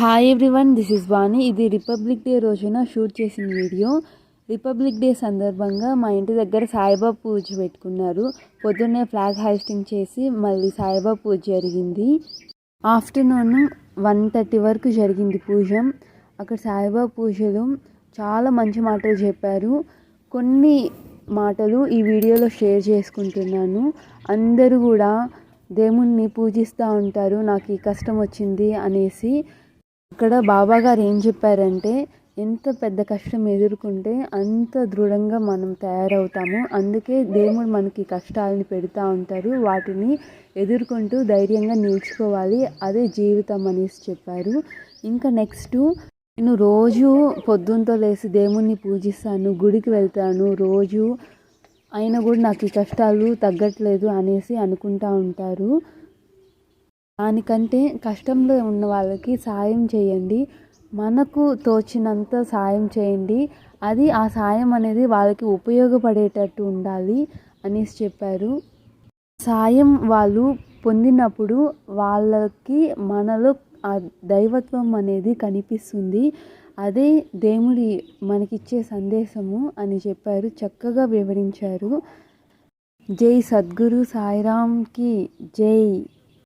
Hi everyone, this is వాణి. ఇది republic day రోజున shoot చేసిన వీడియో. రిపబ్లిక్ డే సందర్భంగా మా ఇంటి దగ్గర సాయిబాబా పూజ పెట్టుకున్నారు. పొద్దున్నే ఫ్లాగ్ హాయిస్టింగ్ చేసి మళ్ళీ సాయిబాబా పూజ జరిగింది. ఆఫ్టర్నూన్ 1:30 వరకు జరిగింది పూజ. అక్కడ సాయిబాబా పూజలు చాలా మంచి మాటలు చెప్పారు. కొన్ని మాటలు ఈ వీడియోలో షేర్ చేసుకుంటున్నాను. అందరూ కూడా దేవుణ్ణి పూజిస్తూ ఉంటారు, నాకు ఈ కష్టం వచ్చింది అనేసి. ఇక్కడ బాబా గారు ఏం చెప్పారంటే, ఎంత పెద్ద కష్టం ఎదుర్కొంటే అంత దృఢంగా మనం తయారవుతాము. అందుకే దేవుడు మనకి కష్టాలని పెడతా ఉంటారు, వాటిని ఎదుర్కొంటూ ధైర్యంగా నిల్చుకోవాలి, అదే జీవితం అనేసి చెప్పారు. ఇంకా నెక్స్ట్, నేను రోజు పొద్దున్నతో లేసి దేవుణ్ణి పూజిస్తాను, గుడికి వెళ్తాను రోజు, అయినా కూడా నాకు ఈ కష్టాలు తగ్గట్లేదు అనేసి అనుకుంటూ ఉంటారు. దానికంటే కష్టంలో ఉన్న వాళ్ళకి సాయం చేయండి, మనకు తోచినంత సాయం చేయండి, అది ఆ సాయం అనేది వాళ్ళకి ఉపయోగపడేటట్టు ఉండాలి అనేసి చెప్పారు. సాయం వాళ్ళు పొందినప్పుడు వాళ్ళకి మనలో ఆ దైవత్వం అనేది కనిపిస్తుంది, అదే దేవుడి మనకిచ్చే సందేశము అని చెప్పారు. చక్కగా వివరించారు. జై సద్గురు సాయిరామ్కి జై.